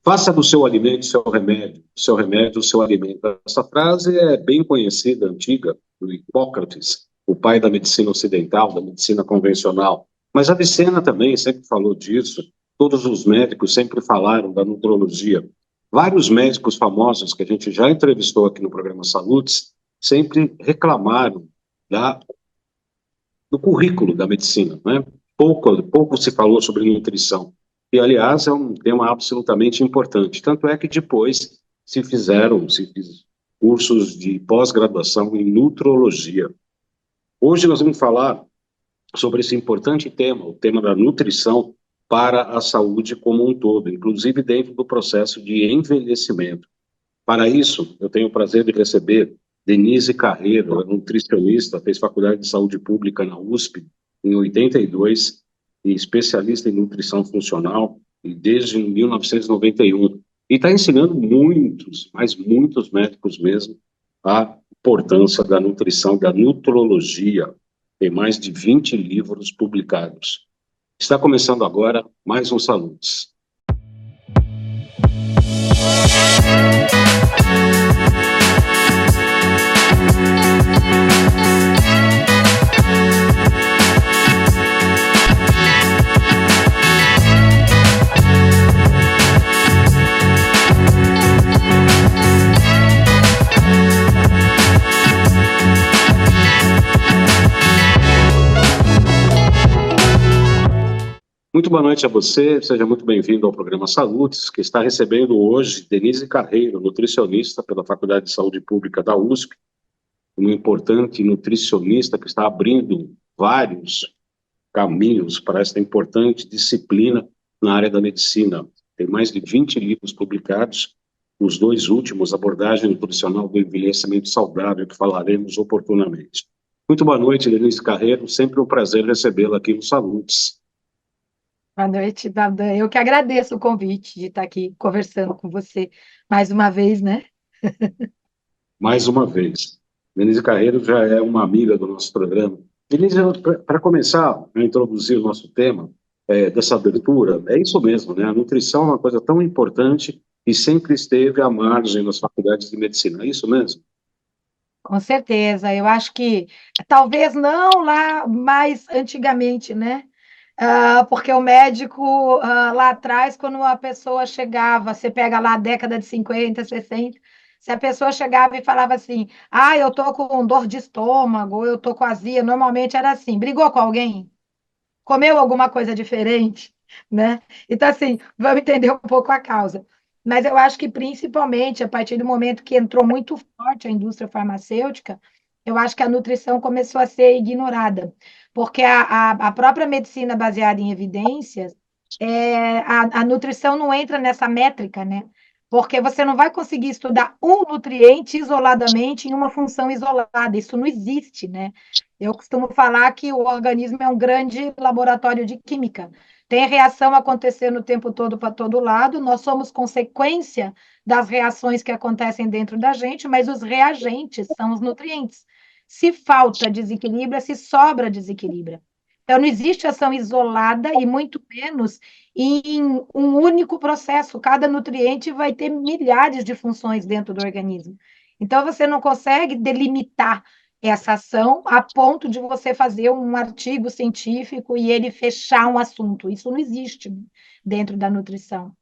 Faça do seu alimento seu remédio, do seu remédio o seu alimento. Essa frase é bem conhecida, antiga, do Hipócrates, o pai da medicina ocidental, da medicina convencional. Mas Avicena também sempre falou disso, todos os médicos sempre falaram da nutrologia. Vários médicos famosos que a gente já entrevistou aqui no programa Saludes sempre reclamaram da, do currículo da medicina, né? Pouco se falou sobre nutrição. E, aliás, é um tema absolutamente importante. Tanto é que depois se fiz cursos de pós-graduação em nutrologia. Hoje nós vamos falar sobre esse importante tema, o tema da nutrição para a saúde como um todo, inclusive dentro do processo de envelhecimento. Para isso, eu tenho o prazer de receber Denise Carreiro, nutricionista, fez faculdade de saúde pública na USP em 82 e especialista em nutrição funcional e desde 1991. E está ensinando muitos, mas muitos médicos mesmo, a importância da nutrição, da nutrologia. Tem mais de 20 livros publicados. Está começando agora mais um Saludes. Muito boa noite a você, seja muito bem-vindo ao programa Saludes, que está recebendo hoje Denise Carreiro, nutricionista pela Faculdade de Saúde Pública da USP, uma importante nutricionista que está abrindo vários caminhos para esta importante disciplina na área da medicina. Tem mais de 20 livros publicados, os dois últimos, Abordagem Nutricional do Envelhecimento Saudável, que falaremos oportunamente. Muito boa noite, Denise Carreiro, sempre um prazer recebê-la aqui no Saludes. Boa noite, Dadan. Eu que agradeço o convite de estar aqui conversando com você mais uma vez, né? Mais uma vez. Denise Carreiro já é uma amiga do nosso programa. Denise, para começar a introduzir o nosso tema, dessa abertura, é isso mesmo, né? A nutrição é uma coisa tão importante e sempre esteve à margem nas faculdades de medicina, é isso mesmo? Com certeza. Eu acho que talvez não lá mais antigamente, né? Porque o médico, lá atrás, quando a pessoa chegava, você pega lá a década de 50, 60, se a pessoa chegava e falava assim, eu tô com dor de estômago, eu tô com azia, normalmente era assim, brigou com alguém? Comeu alguma coisa diferente, né? Então, assim, vamos entender um pouco a causa. Mas eu acho que, principalmente, a partir do momento que entrou muito forte a indústria farmacêutica, eu acho que a nutrição começou a ser ignorada, porque a própria medicina baseada em evidências, a nutrição não entra nessa métrica, né? Porque você não vai conseguir estudar um nutriente isoladamente em uma função isolada, isso não existe, né? Eu costumo falar que o organismo é um grande laboratório de química. Tem reação acontecendo o tempo todo para todo lado, nós somos consequência das reações que acontecem dentro da gente, mas os reagentes são os nutrientes. Se falta desequilíbrio, se sobra desequilíbrio. Então, não existe ação isolada e muito menos em um único processo. Cada nutriente vai ter milhares de funções dentro do organismo. Então, você não consegue delimitar essa ação a ponto de você fazer um artigo científico e ele fechar um assunto. Isso não existe dentro da nutrição.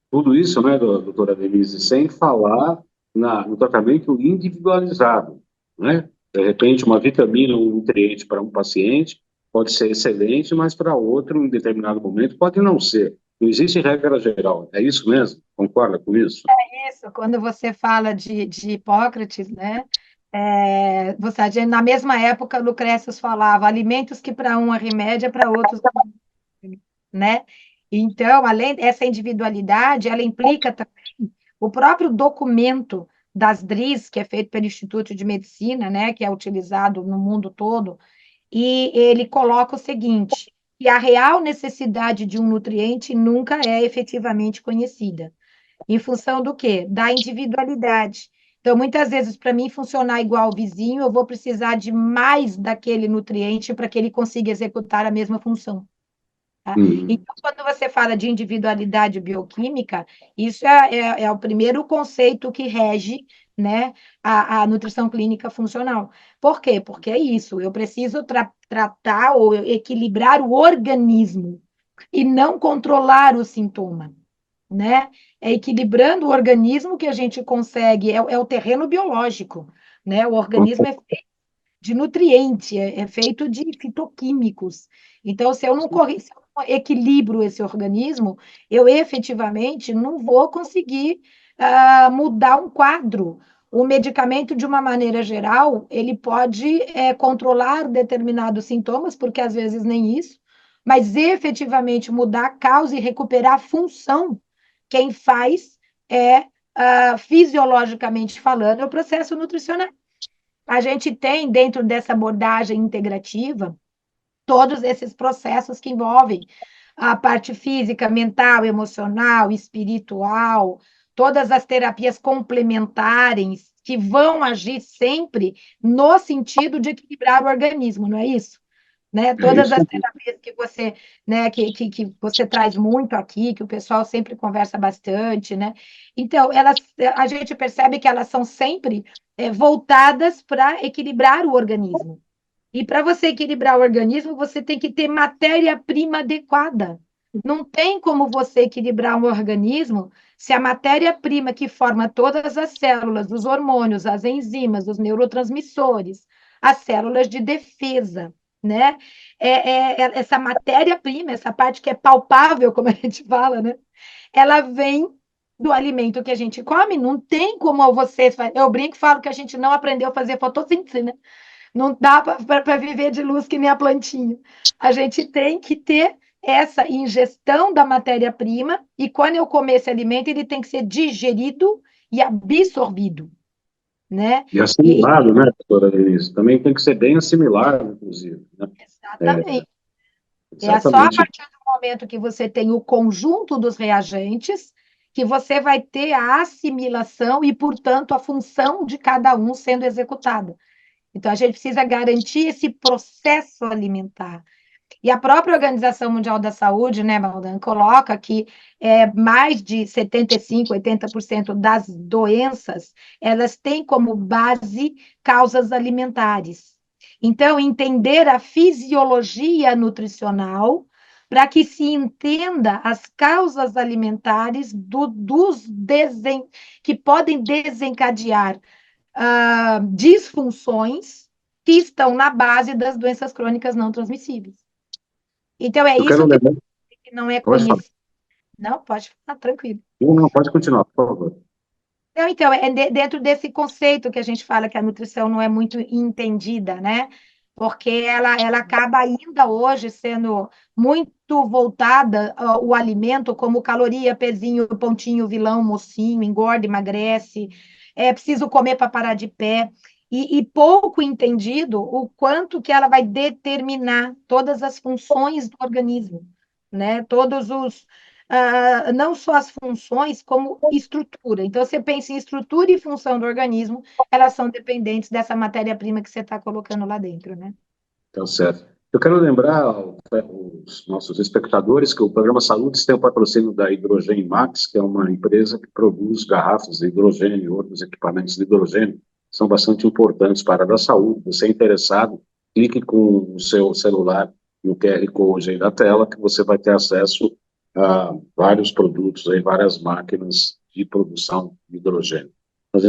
Tudo isso, né, doutora Denise, sem falar no tratamento individualizado, né? De repente, uma vitamina, um nutriente para um paciente pode ser excelente, mas para outro, em determinado momento, pode não ser. Não existe regra geral. É isso mesmo? Concorda com isso? Isso, quando você fala de Hipócrates, né? Na mesma época, Lucrécios falava alimentos que para um é remédio, para outros, né? Então, além dessa individualidade, ela implica também o próprio documento das DRIs, que é feito pelo Instituto de Medicina, né, que é utilizado no mundo todo, e ele coloca o seguinte, que a real necessidade de um nutriente nunca é efetivamente conhecida. Em função do quê? Da individualidade. Então, muitas vezes, para mim funcionar igual ao vizinho, eu vou precisar de mais daquele nutriente para que ele consiga executar a mesma função. Tá? Uhum. Então, quando você fala de individualidade bioquímica, isso é o primeiro conceito que rege, né, a nutrição clínica funcional. Por quê? Porque é isso, eu preciso tratar ou equilibrar o organismo e não controlar o sintoma, né? É equilibrando o organismo que a gente consegue, é o terreno biológico, né? O organismo é de nutriente, é feito de fitoquímicos. Então, se eu não equilibro esse organismo, eu efetivamente não vou conseguir mudar um quadro. O medicamento, de uma maneira geral, ele pode controlar determinados sintomas, porque às vezes nem isso, mas efetivamente mudar a causa e recuperar a função, quem faz é, fisiologicamente falando, é o processo nutricional. A gente tem, dentro dessa abordagem integrativa, todos esses processos que envolvem a parte física, mental, emocional, espiritual, todas as terapias complementares que vão agir sempre no sentido de equilibrar o organismo, não é isso? Né? É Todas isso. as terapias que você, né, que você traz muito aqui, que o pessoal sempre conversa bastante, né? Então, a gente percebe que elas são sempre voltadas para equilibrar o organismo. E para você equilibrar o organismo, você tem que ter matéria-prima adequada. Não tem como você equilibrar um organismo se a matéria-prima que forma todas as células, os hormônios, as enzimas, os neurotransmissores, as células de defesa, né? Essa matéria-prima, essa parte que é palpável, como a gente fala, né? Ela vem do alimento que a gente come. Não tem como você. Eu brinco e falo que a gente não aprendeu a fazer fotossíntese, né? Não dá para viver de luz que nem a plantinha. A gente tem que ter essa ingestão da matéria-prima, e quando eu comer esse alimento, ele tem que ser digerido e absorvido, né? E E, assimilado, né, doutora Denise? Também tem que ser bem assimilado, inclusive, né? É, exatamente. É só a exatamente. partir do momento que você tem o conjunto dos reagentes que você vai ter a assimilação e, portanto, a função de cada um sendo executada. Então, a gente precisa garantir esse processo alimentar. E a própria Organização Mundial da Saúde, né, Maldan, coloca que mais de 75, 80% das doenças, elas têm como base causas alimentares. Então, entender a fisiologia nutricional para que se entenda as causas alimentares que podem desencadear disfunções que estão na base das doenças crônicas não transmissíveis. Então, é Eu quero isso que lembrar. não é Pode falar. conhecido. Não, pode falar, tranquilo. Não, não, pode continuar, por favor. Então, dentro desse conceito que a gente fala que a nutrição não é muito entendida, né? Porque ela acaba ainda hoje sendo muito voltada o alimento como caloria, pezinho, pontinho, vilão, mocinho, engorda, emagrece, é preciso comer para parar de pé. E pouco entendido o quanto que ela vai determinar todas as funções do organismo, né? Não só as funções, como estrutura. Então, você pensa em estrutura e função do organismo, elas são dependentes dessa matéria-prima que você está colocando lá dentro, né? Tá certo. Eu quero lembrar os nossos espectadores que o programa Saúde tem o patrocínio da Hidrogênio Max, que é uma empresa que produz garrafas de hidrogênio e outros equipamentos de hidrogênio, que são bastante importantes para a área da saúde. Você é interessado, clique com o seu celular no QR Code aí da tela, que você vai ter acesso a vários produtos, aí, várias máquinas de produção de hidrogênio. Nós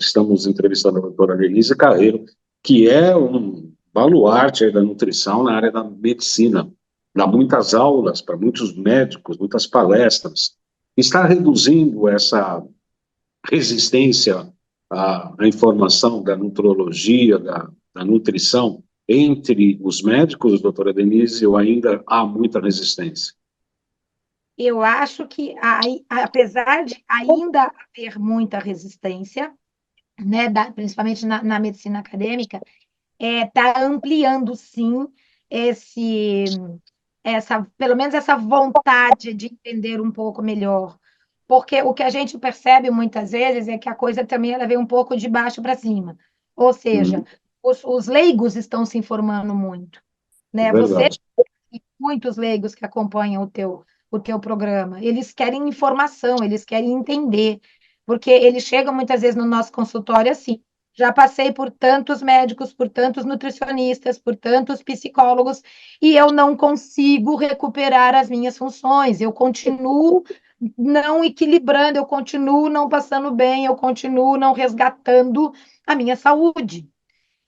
estamos entrevistando a doutora Denise Carreiro, que é um baluarte da nutrição na área da medicina. Dá muitas aulas para muitos médicos, muitas palestras. Está reduzindo essa resistência à informação da nutrologia, da nutrição, entre os médicos, doutora Denise, ou ainda há muita resistência? Eu acho que, apesar de ainda haver muita resistência, né, principalmente na medicina acadêmica, está ampliando, sim, esse, pelo menos essa vontade de entender um pouco melhor. Porque o que a gente percebe muitas vezes é que a coisa também ela vem um pouco de baixo para cima. Ou seja, Hum, os leigos estão se informando muito, é né? Você verdade. muitos leigos que acompanham o teu programa. Eles querem informação, eles querem entender, porque eles chegam muitas vezes no nosso consultório assim. Já passei por tantos médicos, por tantos nutricionistas, por tantos psicólogos, e eu não consigo recuperar as minhas funções. Eu continuo não equilibrando, eu continuo não passando bem, eu continuo não resgatando a minha saúde.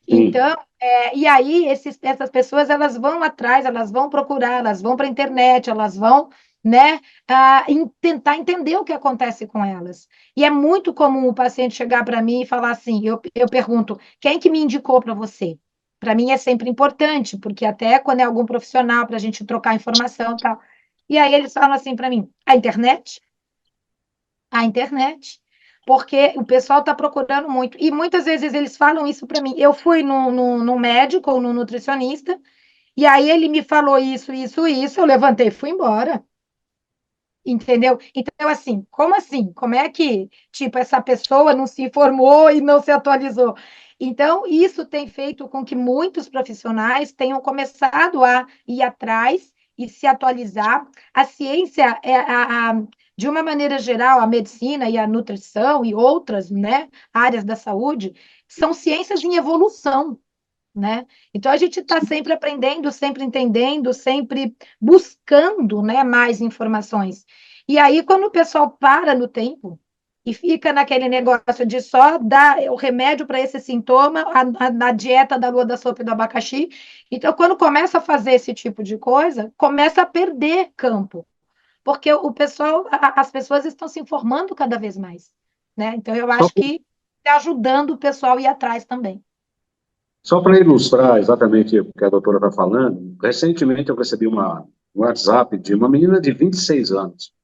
Sim. Então, e aí essas pessoas elas vão atrás, elas vão procurar, elas vão para a internet, elas vão, né, tentar entender o que acontece com elas. E é muito comum o paciente chegar para mim e falar assim, eu pergunto, quem que me indicou para você? Para mim é sempre importante, porque até quando é algum profissional para a gente trocar informação e tal. E aí eles falam assim para mim, a internet, porque o pessoal está procurando muito. E muitas vezes eles falam isso para mim. Eu fui no médico ou no nutricionista, e aí ele me falou isso, eu levantei e fui embora. Entendeu? Então, assim, como assim? Como é que, tipo, essa pessoa não se informou e não se atualizou? Então, isso tem feito com que muitos profissionais tenham começado a ir atrás e se atualizar. A ciência, de uma maneira geral, a medicina e a nutrição e outras, né, áreas da saúde, são ciências em evolução, né? Então a gente está sempre aprendendo, sempre entendendo, sempre buscando, né, mais informações. E aí, quando o pessoal para no tempo e fica naquele negócio de só dar o remédio para esse sintoma, a dieta da lua da sopa e do abacaxi, então, quando começa a fazer esse tipo de coisa, começa a perder campo, porque o pessoal, as pessoas estão se informando cada vez mais, né? Então, eu Só acho que está ajudando o pessoal a ir atrás também. Só para ilustrar exatamente o que a doutora está falando, recentemente eu recebi um WhatsApp de uma menina de 26 anos.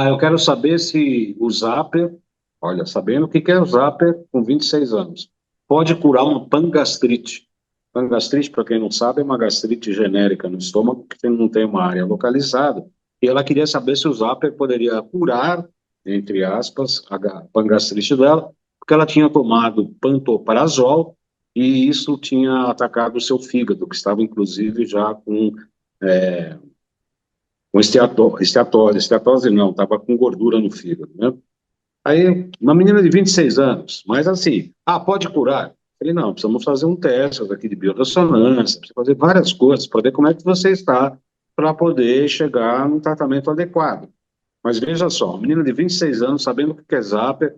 Eu quero saber se o Zapper, olha, sabendo o que que é o Zapper com 26 anos, pode curar uma pangastrite. Pangastrite, para quem não sabe, é uma gastrite genérica no estômago que não tem uma área localizada. E ela queria saber se o Zapper poderia curar, entre aspas, a pangastrite dela, porque ela tinha tomado pantoprazol e isso tinha atacado o seu fígado, que estava inclusive já com esteatose não, estava com gordura no fígado, né? Aí, uma menina de 26 anos, mas assim, pode curar? Falei, não, precisamos fazer um teste aqui de biorressonância, precisa fazer várias coisas para ver como é que você está para poder chegar num tratamento adequado. Mas veja só, uma menina de 26 anos, sabendo o que é Zapper,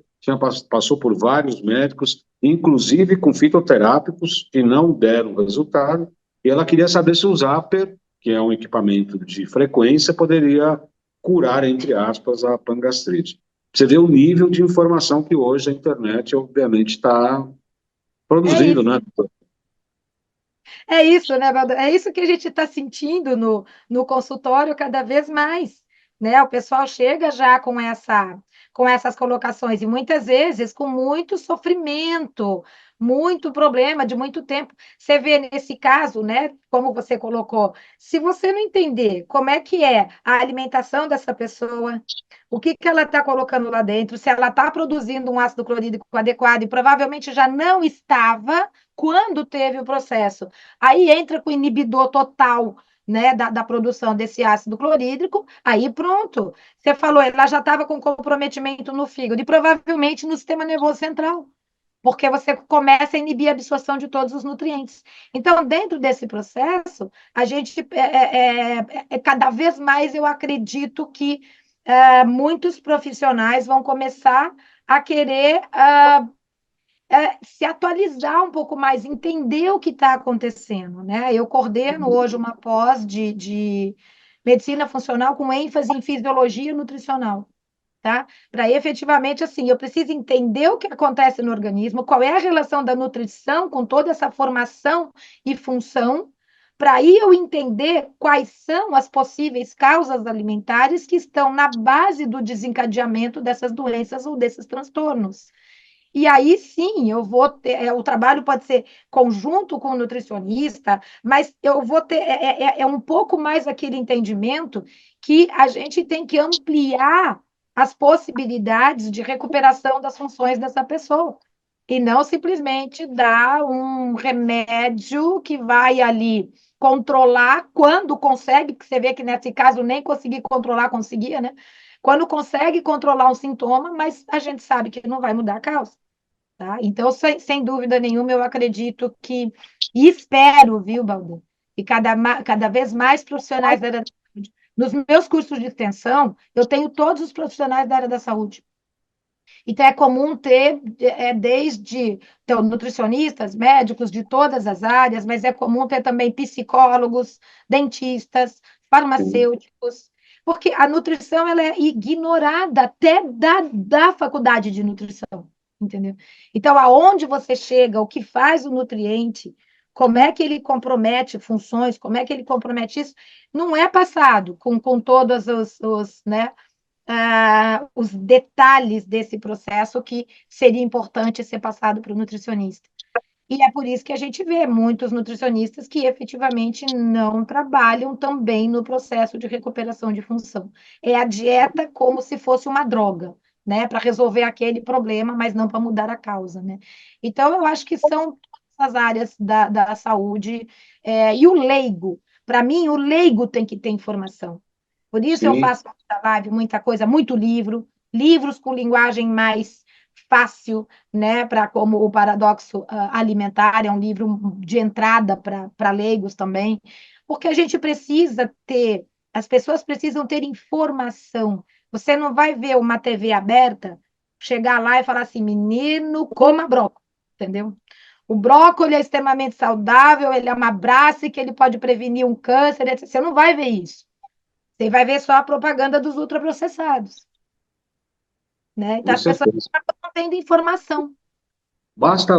passou por vários médicos, inclusive com fitoterápicos, que não deram resultado, e ela queria saber se o Zapper, que é um equipamento de frequência, poderia curar, entre aspas, a pangastrite. Você vê o nível de informação que hoje a internet, obviamente, está É produzindo, isso. né? É isso, né, Valdo? É isso que a gente está sentindo no consultório cada vez mais, né? O pessoal chega já com essas colocações, e muitas vezes com muito sofrimento, muito problema de muito tempo. Você vê nesse caso, né, como você colocou, se você não entender como é que é a alimentação dessa pessoa, o que que ela está colocando lá dentro, se ela está produzindo um ácido clorídrico adequado, e provavelmente já não estava quando teve o processo. Aí entra com o inibidor total, né, da produção desse ácido clorídrico, aí pronto. Você falou, ela já estava com comprometimento no fígado e provavelmente no sistema nervoso central, porque você começa a inibir a absorção de todos os nutrientes. Então, dentro desse processo, a gente, cada vez mais eu acredito que muitos profissionais vão começar a querer se atualizar um pouco mais, entender o que está acontecendo, né? Eu coordeno hoje uma pós de medicina funcional com ênfase em fisiologia nutricional, tá? Para efetivamente, assim, eu preciso entender o que acontece no organismo, qual é a relação da nutrição com toda essa formação e função, para aí eu entender quais são as possíveis causas alimentares que estão na base do desencadeamento dessas doenças ou desses transtornos. E aí sim, eu vou ter, o trabalho pode ser conjunto com o nutricionista, mas eu vou ter, um pouco mais aquele entendimento que a gente tem que ampliar as possibilidades de recuperação das funções dessa pessoa. e não simplesmente dar um remédio que vai ali controlar quando consegue, porque você vê que nesse caso nem conseguir controlar, conseguia, né? Quando consegue controlar um sintoma, mas a gente sabe que não vai mudar a causa, tá? Então, sem dúvida nenhuma, eu acredito que, e espero, viu, Baldu, que cada vez mais profissionais da área da saúde. Nos meus cursos de extensão, eu tenho todos os profissionais da área da saúde. Então, é comum ter, desde então, nutricionistas, médicos de todas as áreas, mas é comum ter também psicólogos, dentistas, Sim. farmacêuticos, porque a nutrição ela é ignorada até da faculdade de nutrição, entendeu? Então, aonde você chega, o que faz o nutriente, como é que ele compromete funções, como é que ele compromete isso, não é passado com todos né, os detalhes desse processo que seria importante ser passado para o nutricionista. E é por isso que a gente vê muitos nutricionistas que efetivamente não trabalham também no processo de recuperação de função. É a dieta como se fosse uma droga, né, para resolver aquele problema, mas não para mudar a causa, né? Então, eu acho que são as áreas da saúde, e o leigo. Para mim, o leigo tem que ter informação. Por isso eu Sim. faço muita live, muita coisa, muito livro, livros com linguagem mais fácil, né, para como o Paradoxo Alimentar é um livro de entrada para leigos também, porque a gente precisa ter, as pessoas precisam ter informação. Você não vai ver uma TV aberta, chegar lá e falar assim, menino, coma brócolis, entendeu? O brócolis é extremamente saudável, ele é uma brace que ele pode prevenir um câncer, etc. Você não vai ver isso. Você vai ver só a propaganda dos ultraprocessados, né? Então Com as pessoas certeza. não tendo informação. Basta,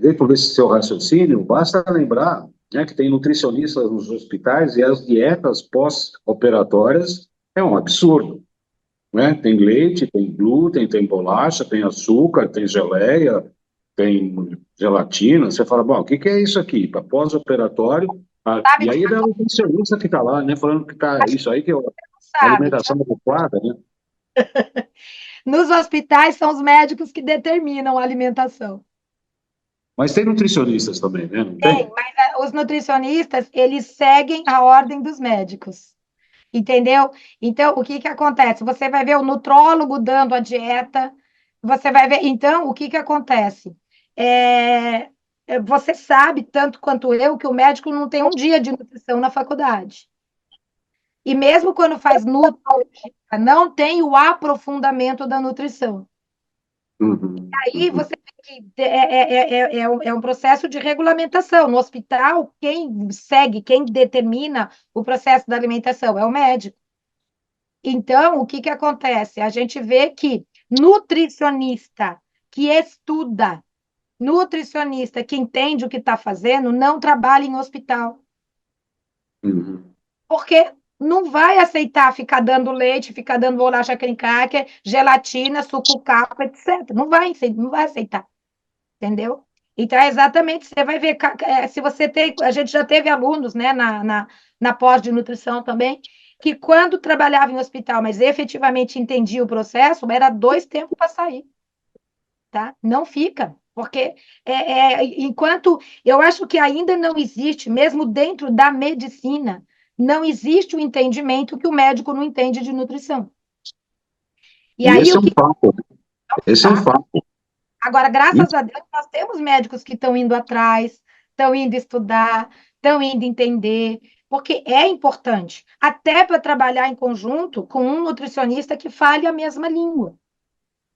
dentro desse seu raciocínio, basta lembrar, né, que tem nutricionistas nos hospitais e as dietas pós-operatórias é um absurdo, né? Tem leite, tem glúten, tem bolacha, tem açúcar, tem geleia, tem gelatina. Você fala, bom, o que que é isso aqui? Para pós-operatório. Sabe E que aí é o nutricionista que está lá, né, falando que tá isso aí que é sabe. alimentação adequada, né? Nos hospitais são os médicos que determinam a alimentação. Mas tem nutricionistas também, né? Não Tem, tem? mas os nutricionistas, eles seguem a ordem dos médicos, entendeu? Então, o que que acontece? Você vai ver o nutrólogo dando a dieta, você vai ver. Então, o que que acontece? É, você sabe, tanto quanto eu, que o médico não tem um dia de nutrição na faculdade. E mesmo quando faz nutrologia, não tem o aprofundamento da nutrição. Uhum, Aí uhum. você tem que é um processo de regulamentação. No hospital, quem segue, quem determina o processo da alimentação é o médico. Então, o que que acontece? A gente vê que nutricionista que estuda, nutricionista que entende o que está fazendo, não trabalha em hospital. Uhum. Porque não vai aceitar ficar dando leite, ficar dando bolacha cream cracker, gelatina, suco caco, etc. Não vai aceitar, entendeu? Então, é exatamente, você vai ver, se você tem, a gente já teve alunos, né, na pós de nutrição também, que quando trabalhava em hospital, mas efetivamente entendia o processo, era 2 tempos para sair, tá? Não fica, porque enquanto eu acho que ainda não existe, mesmo dentro da medicina, não existe o entendimento que o médico não entende de nutrição. E E aí esse é o um que fato. Esse é um tá? fato. Agora, graças Isso, a Deus, nós temos médicos que estão indo atrás, estão indo estudar, estão indo entender, porque é importante, até para trabalhar em conjunto com um nutricionista que fale a mesma língua,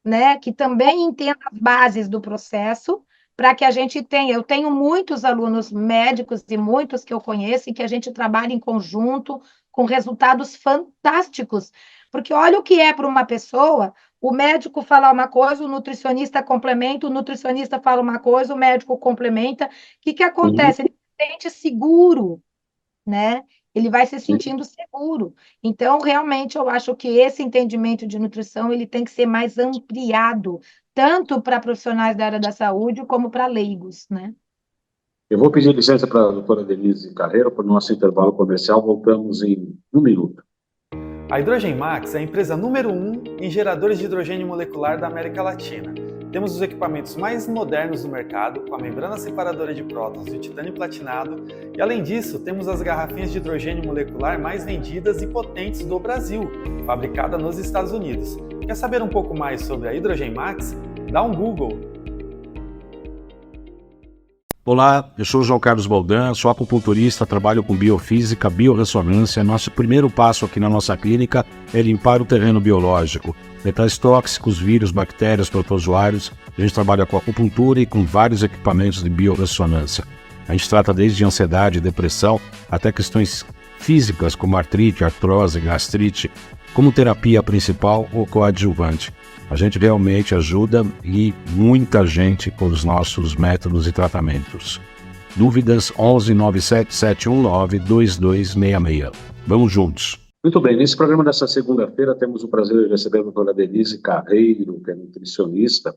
né? Que também entenda as bases do processo, para que a gente tenha. Eu tenho muitos alunos médicos e muitos que eu conheço e que a gente trabalha em conjunto com resultados fantásticos. Porque olha o que é para uma pessoa, o médico falar uma coisa, o nutricionista complementa, o nutricionista fala uma coisa, o médico complementa. O que que sim, acontece? Ele se sente seguro, né? Ele vai se sim. sentindo seguro. Então, realmente, eu acho que esse entendimento de nutrição ele tem que ser mais ampliado, tanto para profissionais da área da saúde como para leigos, né? Eu vou pedir licença para a doutora Denise Carreiro para o nosso intervalo comercial. Voltamos em um minuto. A Hidrogen Max é a empresa número 1 em geradores de hidrogênio molecular da América Latina. Temos os equipamentos mais modernos do mercado, com a membrana separadora de prótons e o titânio platinado, e além disso, temos as garrafinhas de hidrogênio molecular mais vendidas e potentes do Brasil, fabricada nos Estados Unidos. Quer saber um pouco mais sobre a Hydrogen Max? Dá um Google. Olá, eu sou o João Carlos Baldan, sou acupunturista, trabalho com biofísica, biorressonância. Nosso primeiro passo aqui na nossa clínica é limpar o terreno biológico. Metais tóxicos, vírus, bactérias, protozoários. A gente trabalha com acupuntura e com vários equipamentos de biorressonância. A gente trata desde ansiedade, depressão, até questões físicas como artrite, artrose, gastrite, como terapia principal ou coadjuvante. A gente realmente ajuda e muita gente com os nossos métodos e tratamentos. Dúvidas 11 97 719 2266. Vamos juntos. Muito bem, nesse programa dessa segunda-feira temos o prazer de receber a doutora Denise Carreiro, que é nutricionista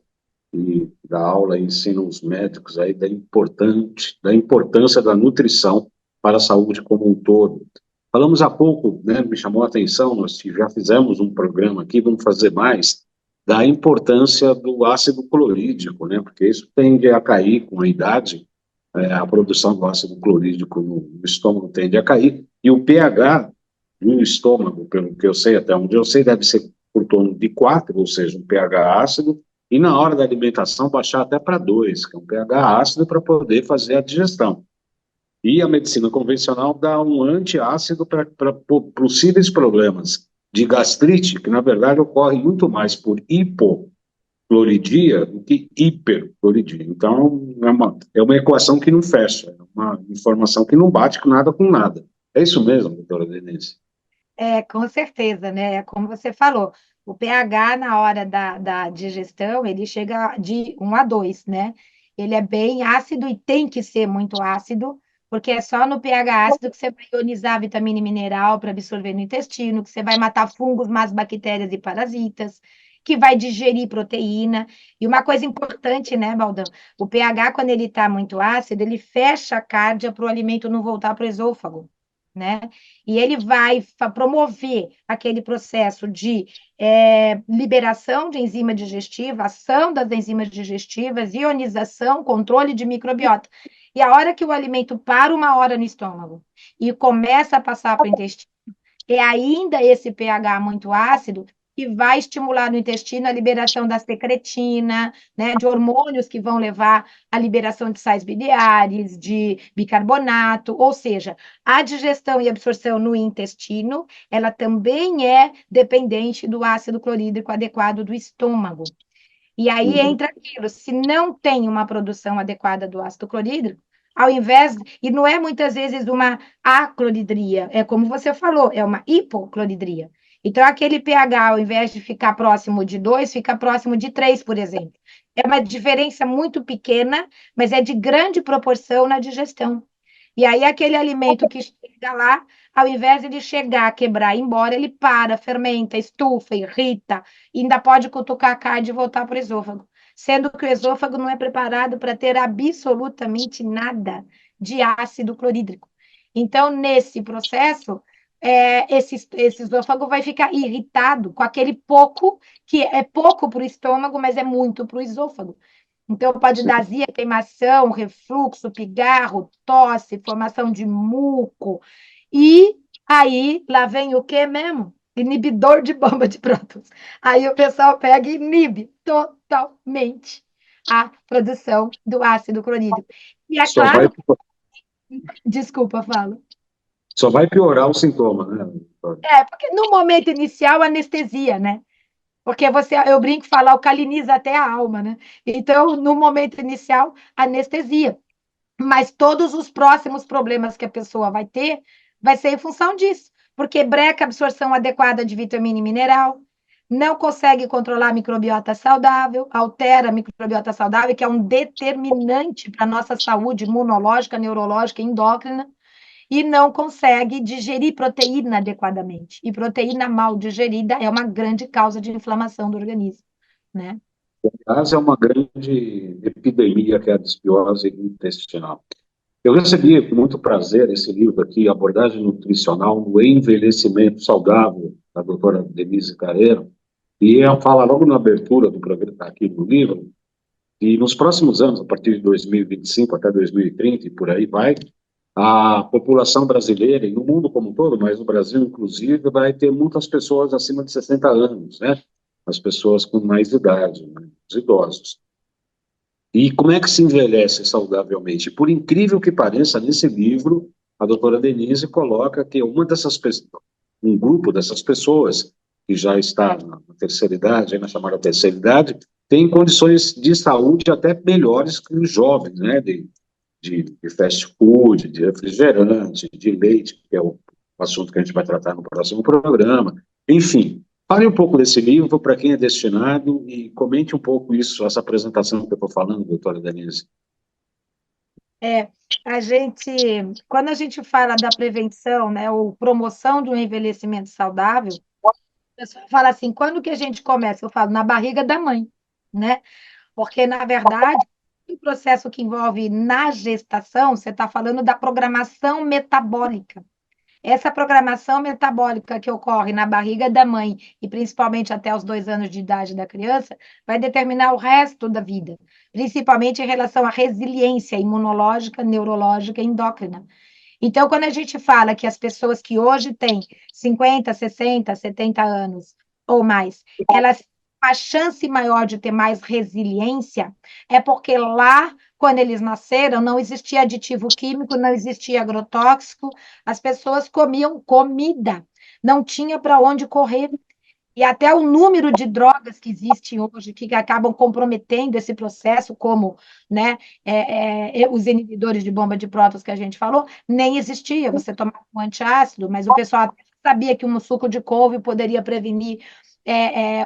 e dá aula e ensina os médicos aí da importância da nutrição para a saúde como um todo. Falamos há pouco, né, me chamou a atenção, nós já fizemos um programa aqui, vamos fazer mais, da importância do ácido clorídrico, né, porque isso tende a cair com a idade, a produção do ácido clorídrico no estômago tende a cair, e o pH no estômago, pelo que eu sei, até onde eu sei, deve ser por torno de 4, ou seja, um pH ácido, e na hora da alimentação baixar até para 2, que é um pH ácido para poder fazer a digestão. E a medicina convencional dá um antiácido para possíveis problemas de gastrite, que na verdade ocorre muito mais por hipocloridia do que hipercloridia. Então, é uma equação que não fecha, é uma informação que não bate com nada. É isso mesmo, doutora Denise? Com certeza, né? É como você falou, o pH na hora da digestão, ele chega de 1 a 2, né? Ele é bem ácido e tem que ser muito ácido, porque é só no pH ácido que você vai ionizar a vitamina e mineral para absorver no intestino, que você vai matar fungos, más bactérias e parasitas, que vai digerir proteína. E uma coisa importante, né, Baldão? O pH, quando ele está muito ácido, ele fecha a cárdia para o alimento não voltar para o esôfago, né? E ele vai promover aquele processo de liberação de enzima digestiva, ação das enzimas digestivas, ionização, controle de microbiota. E a hora que o alimento para 1 hora no estômago e começa a passar para o intestino, é ainda esse pH muito ácido que vai estimular no intestino a liberação da secretina, né, de hormônios que vão levar à liberação de sais biliares, de bicarbonato, ou seja, a digestão e absorção no intestino, ela também é dependente do ácido clorídrico adequado do estômago. E aí entra aquilo, se não tem uma produção adequada do ácido clorídrico, ao invés, e não é muitas vezes uma acloridria, é como você falou, é uma hipocloridria. Então, aquele pH, ao invés de ficar próximo de 2, fica próximo de 3, por exemplo. É uma diferença muito pequena, mas é de grande proporção na digestão. E aí, aquele alimento que chega lá, ao invés de ele chegar, quebrar e ir embora, ele para, fermenta, estufa, irrita, e ainda pode cutucar a carne e voltar para o esôfago. Sendo que o esôfago não é preparado para ter absolutamente nada de ácido clorídrico. Então, nesse processo, esse esôfago vai ficar irritado com aquele pouco, que é pouco para o estômago, mas é muito para o esôfago. Então, pode dar azia, queimação, refluxo, pigarro, tosse, formação de muco. E aí, lá vem o quê mesmo? Inibidor de bomba de prótons. Aí o pessoal pega e inibe totalmente a produção do ácido clorídrico. E é claro... Desculpa, falo. Só vai piorar o sintoma, né? Porque no momento inicial, anestesia, né? Porque eu brinco falar, alcaliniza até a alma, né? Então, no momento inicial, anestesia. Mas todos os próximos problemas que a pessoa vai ter, vai ser em função disso. Porque breca a absorção adequada de vitamina e mineral, não consegue controlar a microbiota saudável, altera a microbiota saudável, que é um determinante para a nossa saúde imunológica, neurológica e endócrina, e não consegue digerir proteína adequadamente. E proteína mal digerida é uma grande causa de inflamação do organismo, né? Aliás, é uma grande epidemia que é a desbiose intestinal. Eu recebi com muito prazer esse livro aqui, Abordagem Nutricional no Envelhecimento Saudável, da doutora Denise Carreiro, e ela fala logo na abertura do programa, aqui do livro, E nos próximos anos, a partir de 2025 até 2030 e por aí vai, a população brasileira, e no mundo como um todo, mas no Brasil inclusive, vai ter muitas pessoas acima de 60 anos, né? As pessoas com mais idade, né? Os idosos. E como é que se envelhece saudavelmente? Por incrível que pareça, nesse livro, a doutora Denise coloca que um grupo dessas pessoas, que já está na terceira idade, na chamada terceira idade, tem condições de saúde até melhores que os jovens, né? De fast food, de refrigerante, de leite, que é o assunto que a gente vai tratar no próximo programa. Enfim, fale um pouco desse livro, para quem é destinado, e comente um pouco isso, essa apresentação que eu estou falando, doutora Denise. É, quando a gente fala da prevenção, né, ou promoção de um envelhecimento saudável, a pessoa fala assim, quando que a gente começa? Eu falo, na barriga da mãe, né? Porque, na verdade, o processo que envolve na gestação, você está falando da programação metabólica. Essa programação metabólica que ocorre na barriga da mãe, e principalmente até os 2 anos de idade da criança, vai determinar o resto da vida, principalmente em relação à resiliência imunológica, neurológica e endócrina. Então, quando a gente fala que as pessoas que hoje têm 50, 60, 70 anos ou mais, elas têm uma chance maior de ter mais resiliência, é porque lá, quando eles nasceram, não existia aditivo químico, não existia agrotóxico, as pessoas comiam comida, não tinha para onde correr. E até o número de drogas que existem hoje, que acabam comprometendo esse processo, como, né, os inibidores de bomba de prótons que a gente falou, nem existia. Você tomava um antiácido, mas o pessoal até sabia que um suco de couve poderia prevenir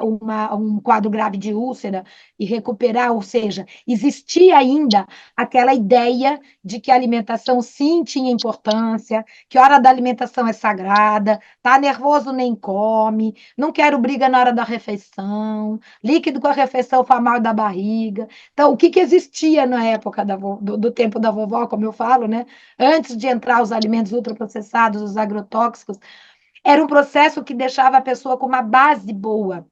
um quadro grave de úlcera e recuperar, ou seja, existia ainda aquela ideia de que a alimentação sim tinha importância, que a hora da alimentação é sagrada, tá nervoso nem come, não quero briga na hora da refeição, líquido com a refeição faz mal da barriga. Então, o que que existia na época do tempo da vovó, como eu falo, né? Antes de entrar os alimentos ultraprocessados, os agrotóxicos, era um processo que deixava a pessoa com uma base boa,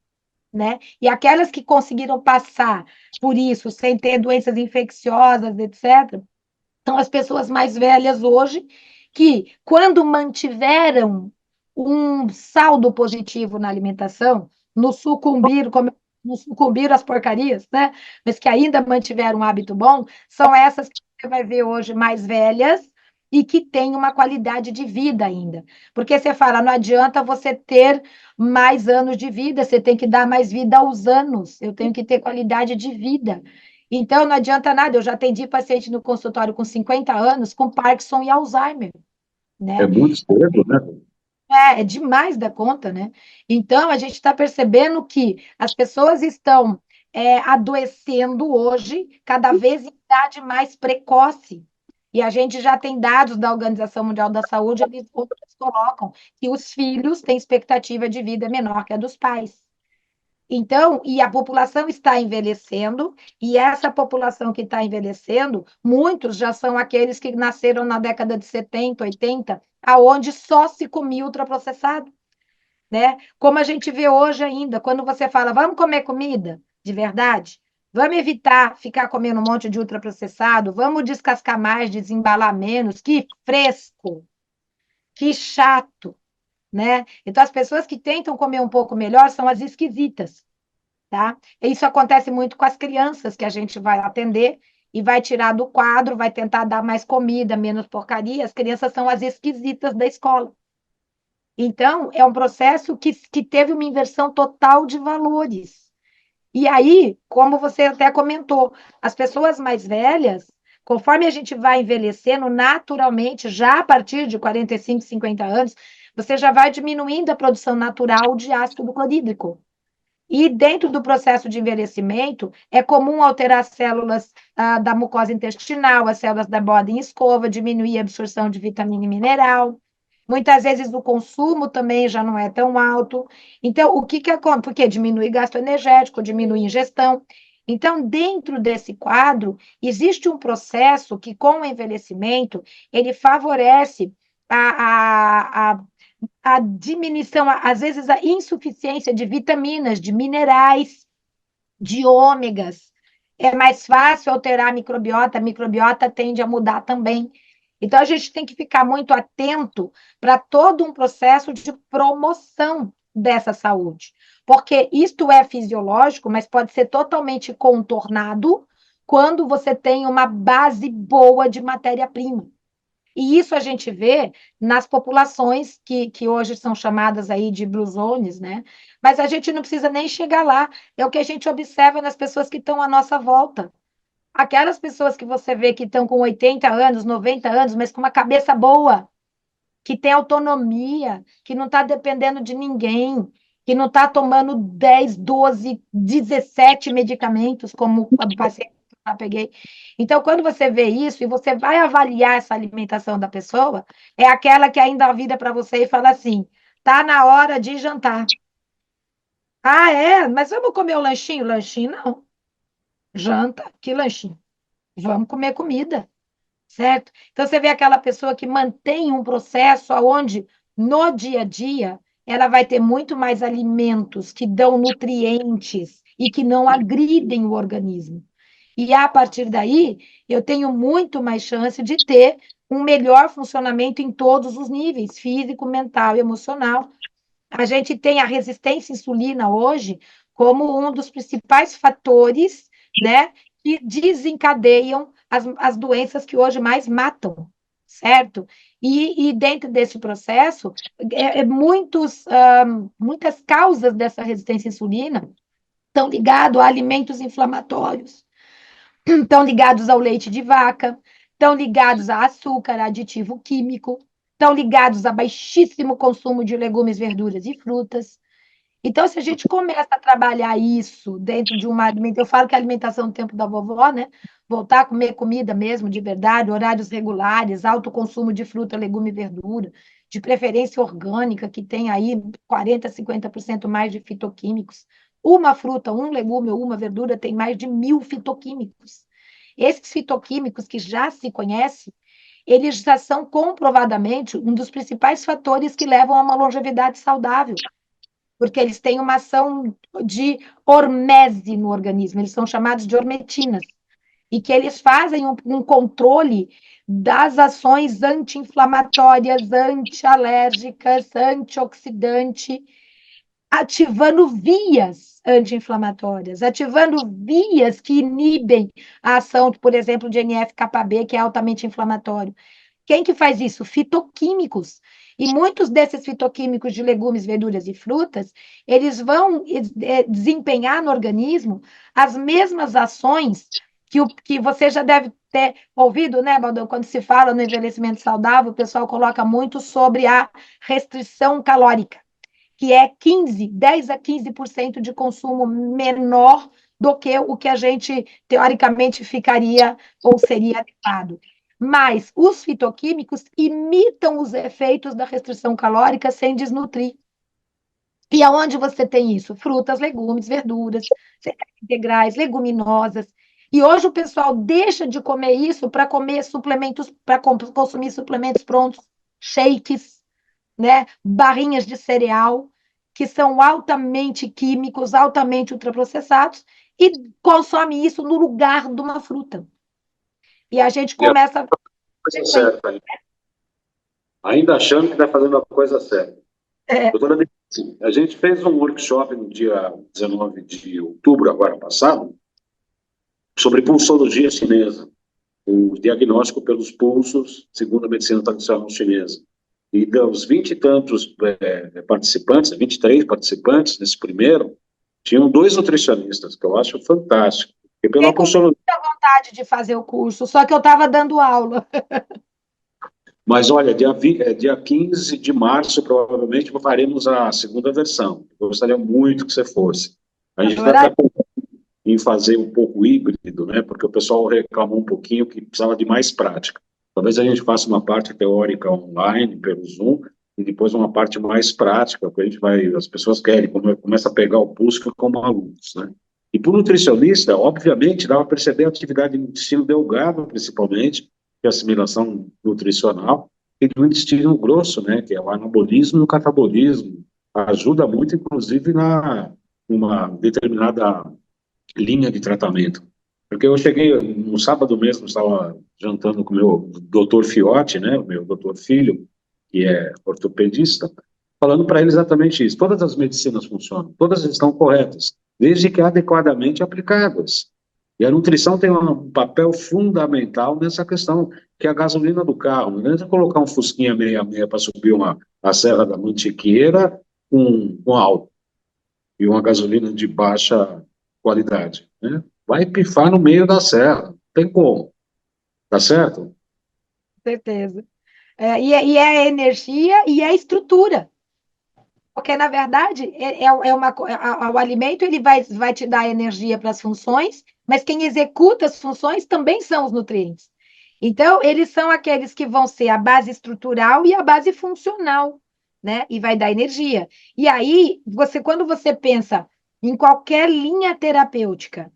né? E aquelas que conseguiram passar por isso sem ter doenças infecciosas, etc., são as pessoas mais velhas hoje que, quando mantiveram um saldo positivo na alimentação, não sucumbiram às porcarias, né? Mas que ainda mantiveram um hábito bom, são essas que você vai ver hoje mais velhas e que têm uma qualidade de vida ainda. Porque você fala, não adianta você ter mais anos de vida, você tem que dar mais vida aos anos, eu tenho que ter qualidade de vida. Então, não adianta nada, eu já atendi paciente no consultório com 50 anos, com Parkinson e Alzheimer, É né? muito cedo, né? É demais da conta, né? Então, a gente está percebendo que as pessoas estão adoecendo hoje, cada vez em idade mais precoce. E a gente já tem dados da Organização Mundial da Saúde, eles colocam que os filhos têm expectativa de vida menor que a dos pais. Então, e a população está envelhecendo, e essa população que está envelhecendo, muitos já são aqueles que nasceram na década de 70, 80, aonde só se comia ultraprocessado, né? Como a gente vê hoje ainda, quando você fala, vamos comer comida de verdade, vamos evitar ficar comendo um monte de ultraprocessado, vamos descascar mais, desembalar menos, que fresco, que chato, né? Então, as pessoas que tentam comer um pouco melhor são as esquisitas. Tá? Isso acontece muito com as crianças que a gente vai atender e vai tirar do quadro, vai tentar dar mais comida, menos porcaria. As crianças são as esquisitas da escola. Então, é um processo que teve uma inversão total de valores. E aí, como você até comentou, as pessoas mais velhas, conforme a gente vai envelhecendo, naturalmente, já a partir de 45, 50 anos, você já vai diminuindo a produção natural de ácido clorídrico. E dentro do processo de envelhecimento, é comum alterar as células da mucosa intestinal, as células da borda em escova, diminuir a absorção de vitamina e mineral. Muitas vezes o consumo também já não é tão alto. Então, o que que acontece? Porque diminui gasto energético, diminui ingestão. Então, dentro desse quadro, existe um processo que, com o envelhecimento, ele favorece a diminuição, às vezes a insuficiência de vitaminas, de minerais, de ômegas. é mais fácil alterar a microbiota tende a mudar também. Então, a gente tem que ficar muito atento para todo um processo de promoção dessa saúde, porque isto é fisiológico, mas pode ser totalmente contornado quando você tem uma base boa de matéria-prima. E isso a gente vê nas populações que hoje são chamadas aí de blue zones, né? Mas a gente não precisa nem chegar lá, é o que a gente observa nas pessoas que estão à nossa volta. Aquelas pessoas que você vê que estão com 80 anos, 90 anos, mas com uma cabeça boa, que tem autonomia, que não está dependendo de ninguém, que não está tomando 10, 12, 17 medicamentos, como o paciente que eu já peguei. Então, quando você vê isso e você vai avaliar essa alimentação da pessoa, é aquela que ainda vira para você e fala assim: tá na hora de jantar. Ah, é? Mas vamos comer o lanchinho? Lanchinho não. Janta, que lanchinho? Vamos comer comida. Certo? Então, você vê aquela pessoa que mantém um processo onde, no dia a dia, ela vai ter muito mais alimentos que dão nutrientes e que não agridem o organismo. E, a partir daí, eu tenho muito mais chance de ter um melhor funcionamento em todos os níveis, físico, mental e emocional. A gente tem a resistência à insulina hoje como um dos principais fatores, né, que desencadeiam as doenças que hoje mais matam, certo? E dentro desse processo, muitas causas dessa resistência à insulina estão ligadas a alimentos inflamatórios, estão ligados ao leite de vaca, estão ligados a açúcar, aditivo químico, estão ligados a baixíssimo consumo de legumes, verduras e frutas. Então, se a gente começa a trabalhar isso dentro de uma alimentação, eu falo que a alimentação do tempo da vovó, né? Voltar a comer comida mesmo, de verdade, horários regulares, alto consumo de fruta, legume e verdura, de preferência orgânica, que tem aí 40%, 50% mais de fitoquímicos. Uma fruta, um legume ou uma verdura tem mais de 1.000 fitoquímicos. Esses fitoquímicos que já se conhecem, eles já são comprovadamente um dos principais fatores que levam a uma longevidade saudável, porque eles têm uma ação de hormese no organismo, eles são chamados de hormetinas, e que eles fazem um controle das ações anti-inflamatórias, anti-alérgicas, antioxidante, ativando vias anti-inflamatórias, ativando vias que inibem a ação, por exemplo, de NF-κB, que é altamente inflamatório. Quem que faz isso? Fitoquímicos. E muitos desses fitoquímicos de legumes, verduras e frutas, eles vão desempenhar no organismo as mesmas ações que você já deve ter ouvido, né, Baldão? Quando se fala no envelhecimento saudável, o pessoal coloca muito sobre a restrição calórica, que é 10 a 15% de consumo menor do que o que a gente, teoricamente, ficaria ou seria adequado. Mas os fitoquímicos imitam os efeitos da restrição calórica sem desnutrir. E aonde você tem isso? Frutas, legumes, verduras, integrais, leguminosas. E hoje o pessoal deixa de comer isso para comer suplementos, para consumir suplementos prontos, shakes, né? Barrinhas de cereal, que são altamente químicos, altamente ultraprocessados, e consome isso no lugar de uma fruta. E a gente começa a coisa certa, ainda achando que está fazendo a coisa certa. Doutora Denise, a gente fez um workshop no dia 19 de outubro, agora passado, sobre pulsologia chinesa, o diagnóstico pelos pulsos, segundo a medicina tradicional chinesa. E dos 20 e tantos participantes, 23 participantes nesse primeiro, tinham 2 nutricionistas, que eu acho fantástico. E pela pulsologia... muita vontade de fazer o curso, só que eu estava dando aula. Mas, olha, dia 15 de março, provavelmente, faremos a segunda versão. Eu gostaria muito que você fosse. A gente está em fazer um pouco híbrido, né? Porque o pessoal reclamou um pouquinho que precisava de mais prática. Talvez a gente faça uma parte teórica online, pelo Zoom, e depois uma parte mais prática, que a gente as pessoas querem, começa a pegar o pulso como alunos, né? E para o nutricionista, obviamente, dá para perceber a atividade do intestino delgado, principalmente, que é a assimilação nutricional, e do intestino grosso, né, que é o anabolismo e o catabolismo. Ajuda muito, inclusive, numa determinada linha de tratamento. Porque eu cheguei, no sábado mesmo, estava jantando com o meu doutor Fiotti, né, o meu doutor Filho, que é ortopedista, falando para ele exatamente isso. Todas as medicinas funcionam, todas estão corretas, desde que adequadamente aplicadas. E a nutrição tem um papel fundamental nessa questão, que é a gasolina do carro. Não adianta colocar um Fusquinha 66 para subir a Serra da Mantiqueira com álcool e uma gasolina de baixa qualidade, né? Vai pifar no meio da serra, não tem como, tá certo? Com certeza. E é a energia e é a estrutura. Porque, na verdade, o alimento ele vai te dar energia para as funções, mas quem executa as funções também são os nutrientes. Então, eles são aqueles que vão ser a base estrutural e a base funcional, né? E vai dar energia. E aí, quando você pensa em qualquer linha terapêutica,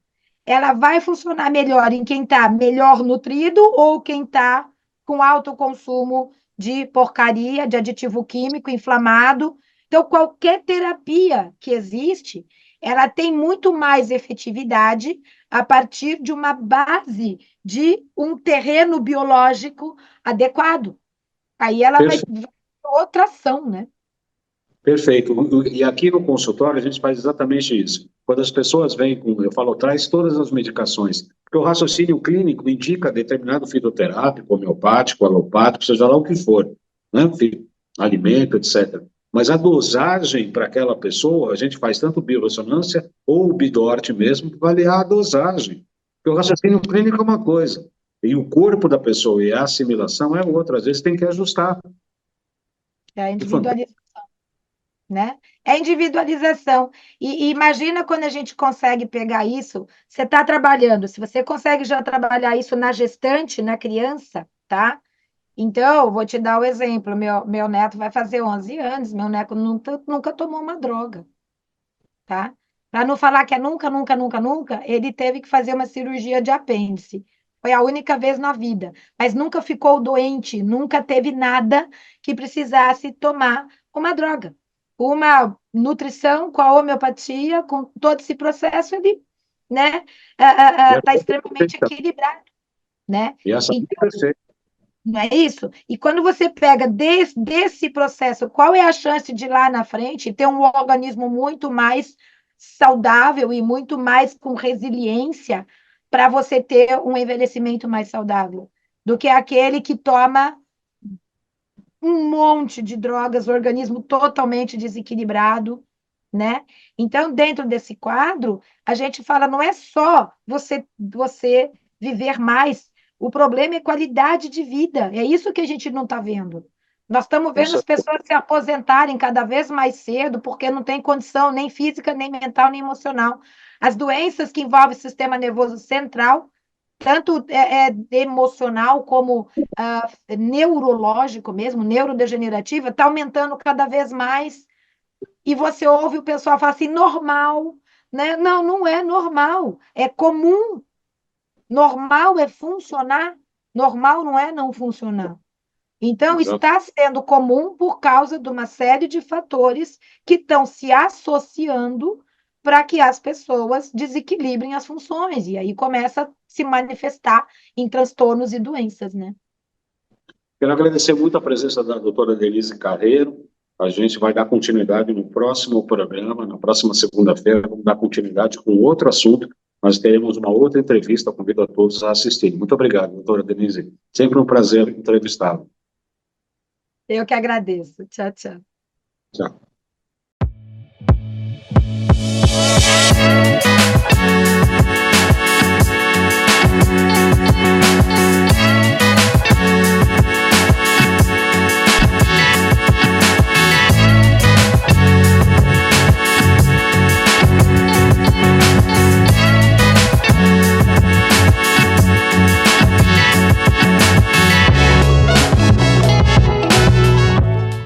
ela vai funcionar melhor em quem está melhor nutrido ou quem está com alto consumo de porcaria, de aditivo químico inflamado. Então, qualquer terapia que existe, ela tem muito mais efetividade a partir de uma base de um terreno biológico adequado. Aí ela vai ter outra ação, né? Perfeito. E aqui no consultório a gente faz exatamente isso. Quando as pessoas vêm eu falo, traz todas as medicações, porque o raciocínio clínico indica determinado fitoterápico, homeopático, alopático, seja lá o que for, né? Alimento, etc. Mas a dosagem para aquela pessoa, a gente faz tanto biorressonância ou o Bidort mesmo, para avaliar a dosagem. Porque o raciocínio clínico é uma coisa, e o corpo da pessoa e a assimilação é outra. Às vezes tem que ajustar. É a individualização, né? É a individualização. E imagina quando a gente consegue pegar isso, você está trabalhando, se você consegue já trabalhar isso na gestante, na criança, tá? Então, vou te dar o exemplo. Meu neto vai fazer 11 anos, meu neto nunca tomou uma droga, tá? Para não falar que é nunca, nunca, nunca, nunca, ele teve que fazer uma cirurgia de apêndice. Foi a única vez na vida, mas nunca ficou doente, nunca teve nada que precisasse tomar uma droga. Uma nutrição com a homeopatia, com todo esse processo, ele, né, tá extremamente equilibrado, né? E essa é perfeita. Não é isso? E quando você pega desse processo, qual é a chance de lá na frente ter um organismo muito mais saudável e muito mais com resiliência para você ter um envelhecimento mais saudável do que aquele que toma um monte de drogas, o organismo totalmente desequilibrado, né? Então, dentro desse quadro, a gente fala, não é só você viver mais, o problema é qualidade de vida, é isso que a gente não está vendo. Nós estamos vendo as pessoas se aposentarem cada vez mais cedo, porque não tem condição nem física, nem mental, nem emocional. As doenças que envolvem o sistema nervoso central, tanto emocional como neurológico mesmo, neurodegenerativa, está aumentando cada vez mais. E você ouve o pessoal falar assim, normal, né? Não, não é normal, é comum. Normal é funcionar, normal não é não funcionar. Então, está sendo comum por causa de uma série de fatores que estão se associando para que as pessoas desequilibrem as funções, e aí começa a se manifestar em transtornos e doenças, né? Quero agradecer muito a presença da doutora Denise Carreiro. A gente vai dar continuidade no próximo programa, na próxima segunda-feira, vamos dar continuidade com outro assunto. Nós teremos uma outra entrevista, convido a todos a assistirem. Muito obrigado, doutora Denise. Sempre um prazer entrevistá-la. Eu que agradeço. Tchau, tchau. Tchau.